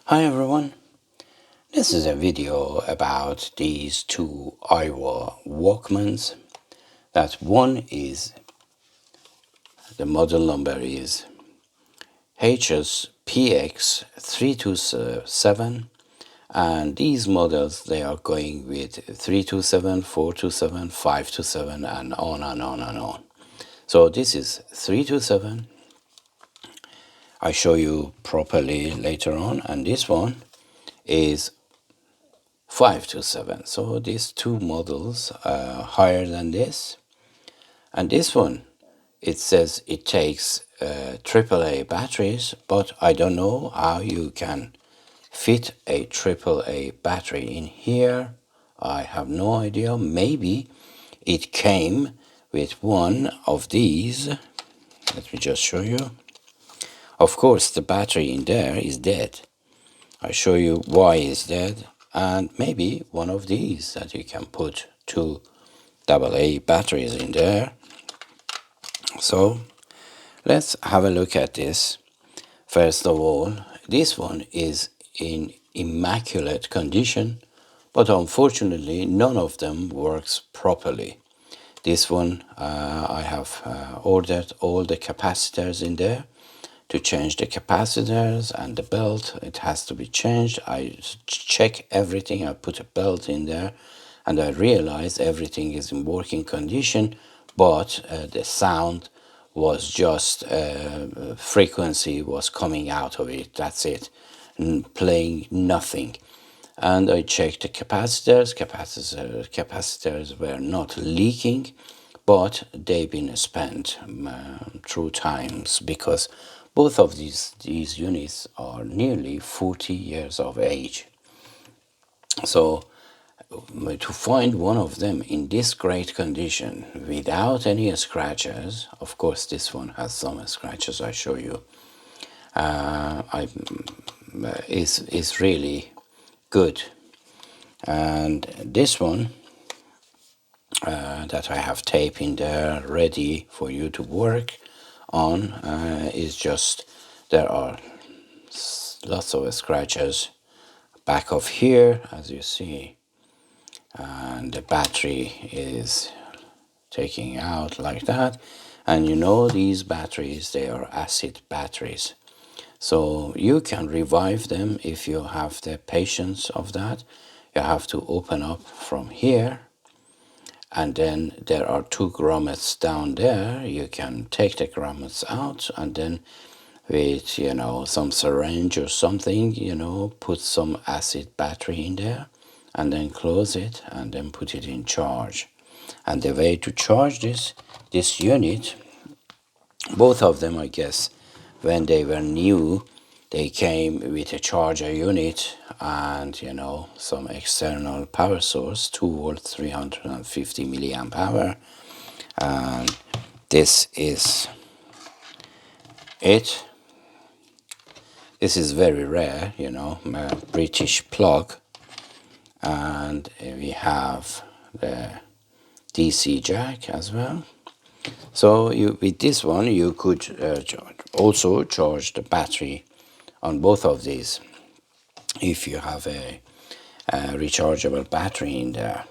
Hi everyone, this is a video about these two Aiwa Walkmans. That one is, the model number is HS-PX327, and these models they are going with 327, 427, 527 and on and on and on. So this is 327. I show you properly later on, and this one is 527. So these two models are higher than this, and this one, it says it takes AAA batteries, but I don't know how you can fit a AAA battery in here. I have no idea. Maybe it came with one of these. Let me just show you. Of course the battery in there is dead. I show you why it's dead, and maybe one of these that you can put two AA batteries in there. So let's have a look at this. First of all, this one is in immaculate condition, but unfortunately none of them works properly. This one I have ordered all the capacitors in there. To change the capacitors and the belt, it has to be changed. I check everything, I put a belt in there, and I realized everything is in working condition, but the sound was just frequency was coming out of it. That's it, playing nothing. And I checked the capacitors were not leaking, but they've been spent through times, because both of these units are nearly 40 years of age. So to find one of them in this great condition without any scratches, of course this one has some scratches, I show you, is really good. And this one that I have tape in there ready for you to work on is just, there are lots of scratches back of here, as you see, and the battery is taking out like that. And you know, these batteries, they are acid batteries, so you can revive them if you have the patience of that. You have to open up from here, and then there are two grommets down there. You can take the grommets out, and then with, you know, some syringe or something, you know, put some acid battery in there, and then close it, and then put it in charge. And the way to charge this unit, both of them, I guess, when they were new, they came with a charger unit and, you know, some external power source, 2 volts, 350 milliamp hour. And this is it. This is very rare, you know, a British plug. And we have the DC jack as well. So with this one you could also charge the battery on both of these if you have a rechargeable battery in there.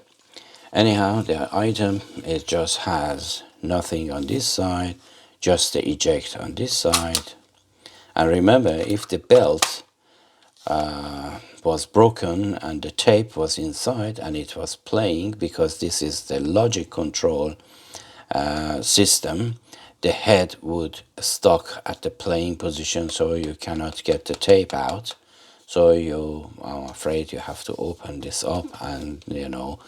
Anyhow, the item, it just has nothing on this side, just the eject on this side. And remember, if the belt was broken and the tape was inside and it was playing, because this is the logic control system, the head would stuck at the playing position, so you cannot get the tape out. So I'm afraid you have to open this up and, you know,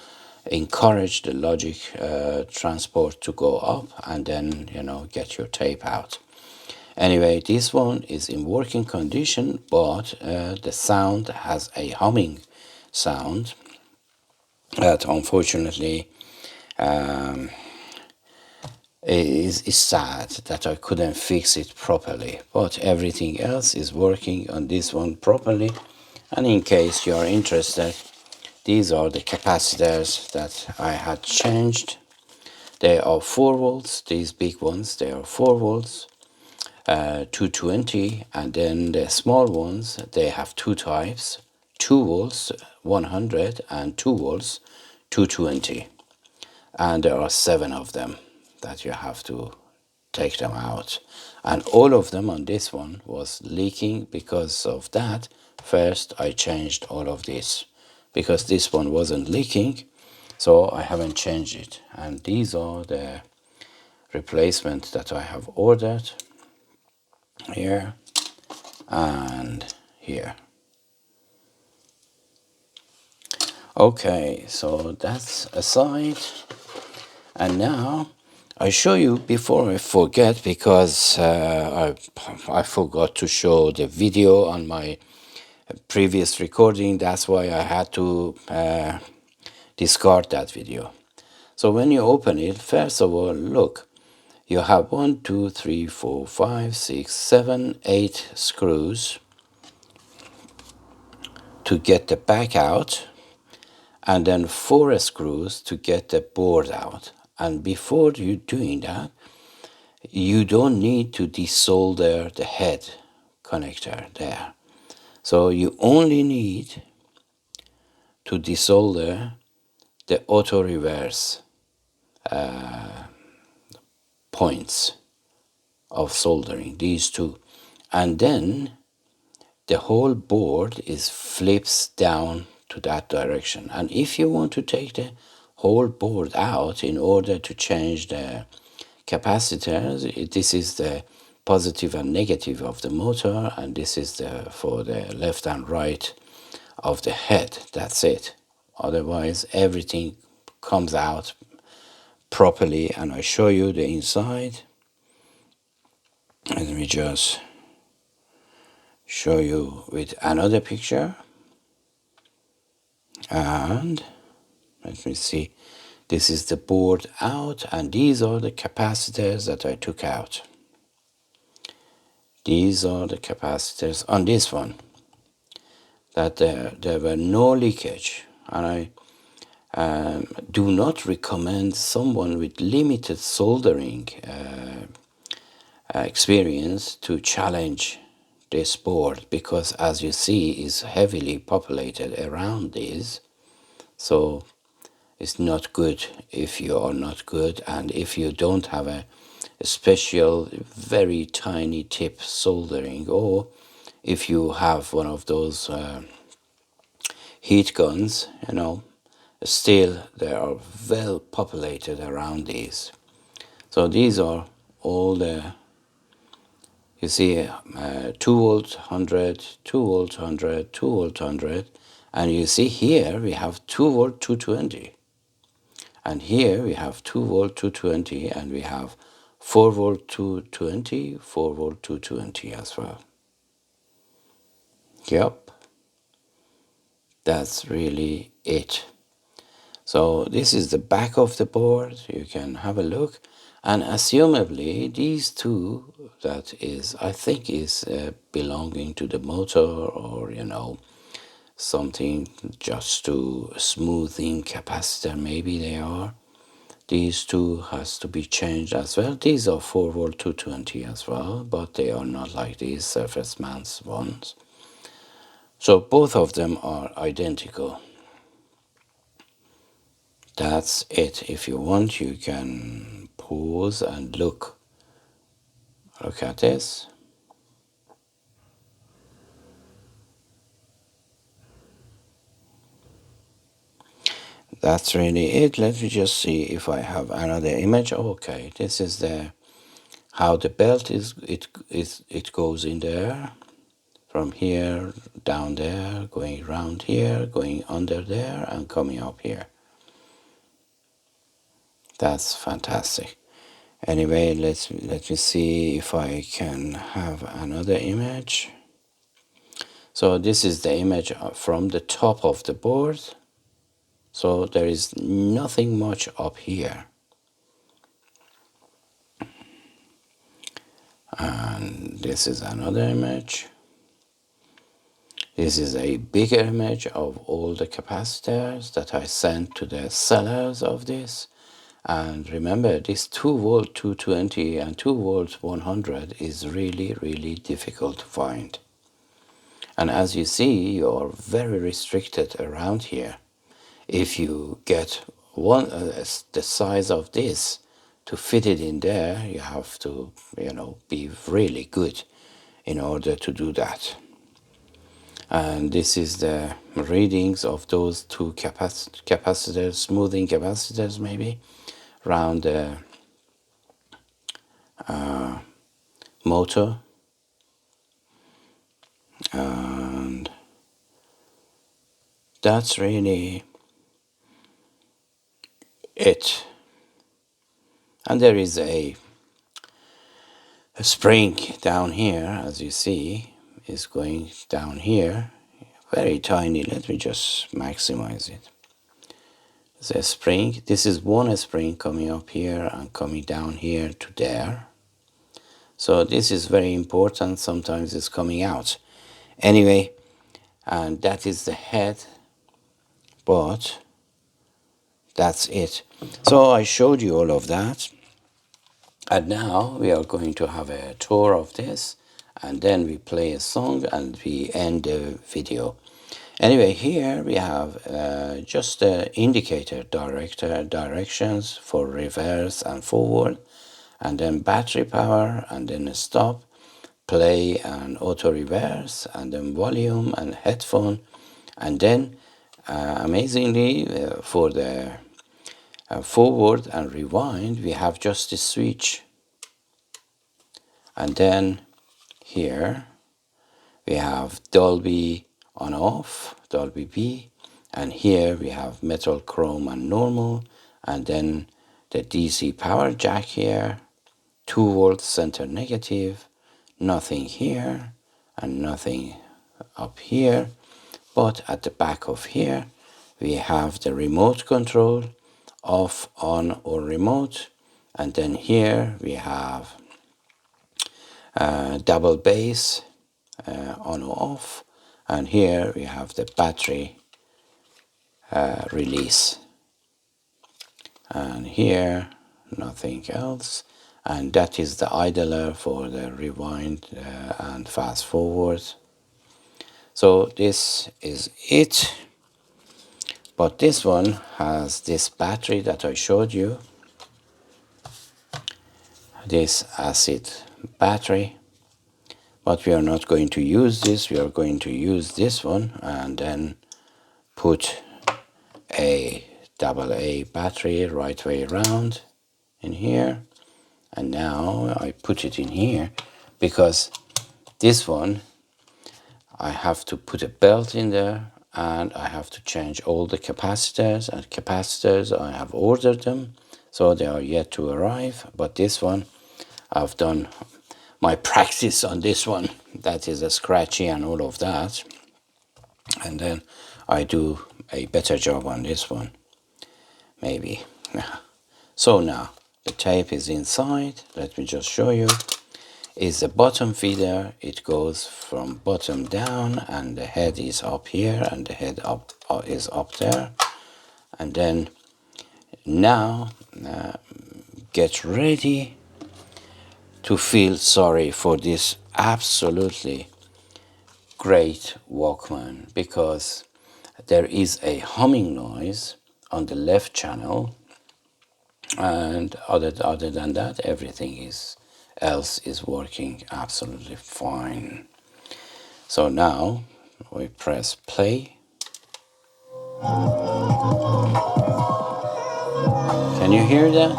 encourage the logic transport to go up, and then, you know, get your tape out. Anyway, this one is in working condition, but the sound has a humming sound that unfortunately is sad that I couldn't fix it properly, but everything else is working on this one properly. And in case you are interested, these are the capacitors that I had changed. They are 4 volts, these big ones, they are 4 volts. 220, and then the small ones, they have two types, 2 volts 100 and 2 volts 220, and there are 7 of them that you have to take them out, and all of them on this one was leaking. Because of that, first I changed all of this, because this one wasn't leaking, so I haven't changed it. And these are the replacement that I have ordered here and here. Okay, so that's aside, and now I show you before I forget, because I forgot to show the video on my previous recording. That's why I had to discard that video. So when you open it, first of all, look, you have 1, 2, 3, 4, 5, 6, 7, 8 screws to get the back out, and then 4 screws to get the board out. And before you doing that, you don't need to desolder the head connector there. So you only need to desolder the auto reverse points of soldering, these two, and then the whole board is flips down to that direction. And if you want to take the whole board out in order to change the capacitors, this is the positive and negative of the motor, and this is the for the left and right of the head. That's it. Otherwise everything comes out properly, and I show you the inside. Let me just show you with another picture, and let me see, this is the board out, and these are the capacitors that I took out. These are the capacitors on this one, that there were no leakage. And I do not recommend someone with limited soldering experience to challenge this board, because as you see is heavily populated around these, so it's not good if you are not good, and if you don't have a special very tiny tip soldering, or if you have one of those heat guns, still they are well populated around these. So these are all the, you see, 2 volt 100, 2 volt 100, 2 volt 100, and you see here we have 2 volt 220, and here we have 2 volt 220, and we have 4 volt 220, 4 volt 220 as well. Yep, that's really it. So this is the back of the board. You can have a look, and assumably these two, that is, I think is belonging to the motor, or something just to smoothing capacitor, maybe they are. These two has to be changed as well. These are 4 volt 220 as well, but they are not like these surface mount ones. So both of them are identical. That's it. If you want, you can pause and look at this. That's really it. Let me just see if I have another image. Okay, this is the how the belt is. It goes in there, from here down there, going around here, going under there, and coming up here. That's fantastic. Anyway, let me see if I can have another image. So this is the image from the top of the board. So there is nothing much up here. And this is another image. This is a bigger image of all the capacitors that I sent to the sellers of this. And remember, this 2 volt 220 and 2 volt 100 is really, really difficult to find. And as you see, you're very restricted around here. If you get one the size of this to fit it in there, you have to, be really good in order to do that. And this is the readings of those two capacitors, smoothing capacitors maybe, around the motor. And that's really it. And there is a spring down here, as you see, is going down here, very tiny. Let me just maximize it. The spring, this is one spring coming up here and coming down here to there. So this is very important. Sometimes it's coming out. Anyway, and that is the head, but that's it. So I showed you all of that. And now we are going to have a tour of this, and then we play a song and we end the video. Anyway, here we have just the indicator directions for reverse and forward, and then battery power, and then stop, play and auto reverse, and then volume and headphone. And then amazingly, for the forward and rewind, we have just this switch. And then here we have Dolby on off, Dolby B, and here we have metal, chrome and normal, and then the DC power jack here, 2 volt center negative, nothing here and nothing up here, but at the back of here we have the remote control, off, on or remote, and then here we have double bass, on or off, and here we have the battery release, and here nothing else, and that is the idler for the rewind and fast forward. So this is it, but this one has this battery that I showed you, this acid battery, but we are not going to use this. We are going to use this one and then put a AA battery right way around in here. And now I put it in here because this one I have to put a belt in there, and I have to change all the capacitors, and capacitors I have ordered them, so they are yet to arrive. But this one I've done my practice on this one, that is a scratchy and all of that, and then I do a better job on this one maybe. So now the tape is inside. Let me just show you. Is the bottom feeder. It goes from bottom down, and the head is up here and the head up is up there. And then now get ready to feel sorry for this absolutely great Walkman, because there is a humming noise on the left channel, and other than that, everything else is working absolutely fine. So now we press play. Can you hear that?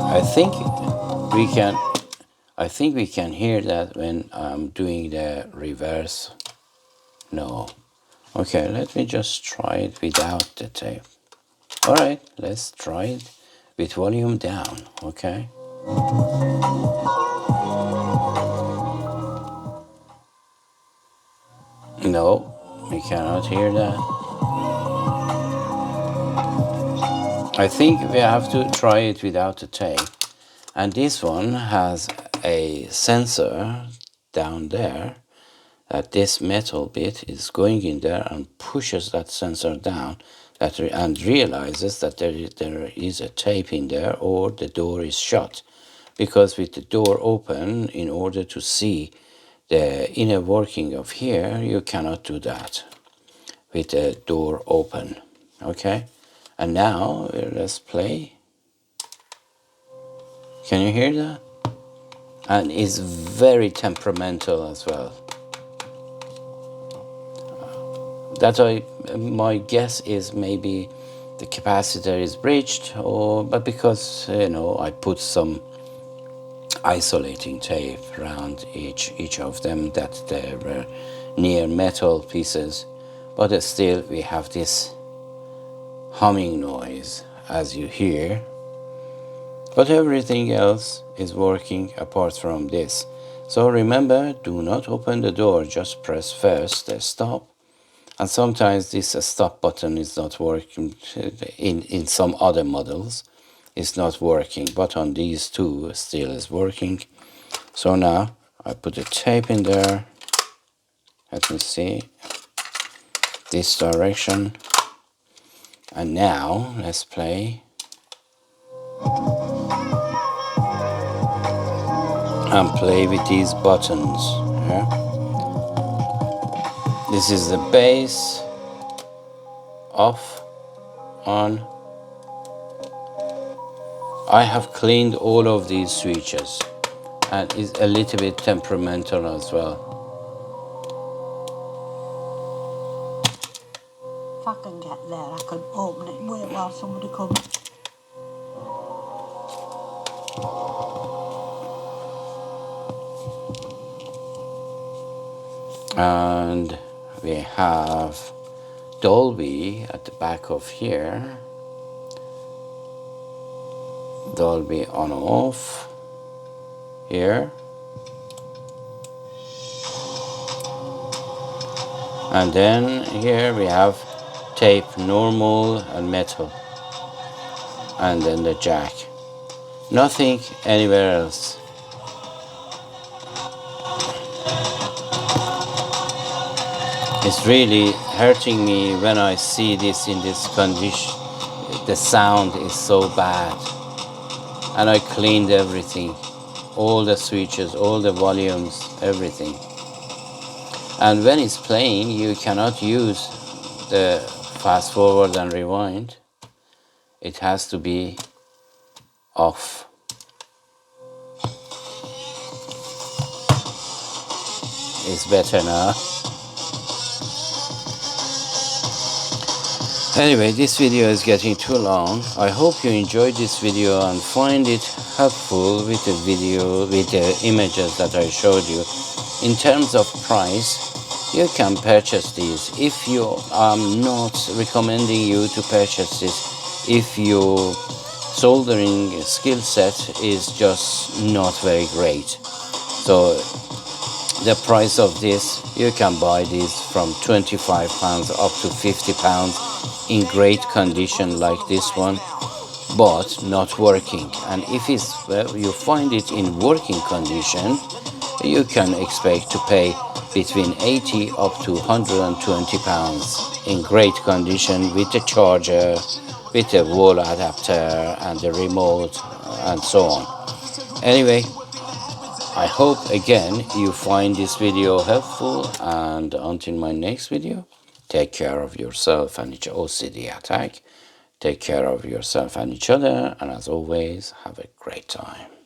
I think we can hear that when I'm doing the reverse. No. Okay, let me just try it without the tape. Alright, let's try it with volume down, okay? No, we cannot hear that. I think we have to try it without the tape. And this one has a sensor down there, that this metal bit is going in there and pushes that sensor down. and realizes that there is a tape in there or the door is shut. Because with the door open, in order to see the inner working of here, you cannot do that with the door open. Okay, and now let's play. Can you hear that? And it's very temperamental as well. My guess is maybe the capacitor is breached, but because I put some isolating tape around each of them, that they were near metal pieces, but still we have this humming noise as you hear. But everything else is working apart from this. So remember, do not open the door, just press first the stop. And sometimes this stop button is not working. In some other models it's not working, but on these two still is working. So now I put the tape in there. Let me see this direction. And now let's play. And play with these buttons. Yeah? This is the bass, off, on. I have cleaned all of these switches, and it's a little bit temperamental as well. If I can get there, I can open it and wait while somebody comes. And we have Dolby at the back of here. Dolby on off here. And then here we have tape, normal and metal. And then the jack. Nothing anywhere else. It's really hurting me when I see this in this condition. The sound is so bad. And I cleaned everything. All the switches, all the volumes, everything. And when it's playing, you cannot use the fast forward and rewind. It has to be off. It's better now. Anyway, this video is getting too long. I hope you enjoyed this video and find it helpful with the video, with the images that I showed you. In terms of price, you can purchase these. If you, I'm not recommending you to purchase this if your soldering skill set is just not very great. So the price of this, you can buy these from £25 up to £50 in great condition like this one, but not working. And if you find it in working condition, you can expect to pay between 80 up to £120 in great condition with the charger, with the wall adapter and the remote and so on. Anyway, I hope again you find this video helpful, and until my next video, take care of yourself and each OCD attack. Take care of yourself and each other, and as always, have a great time.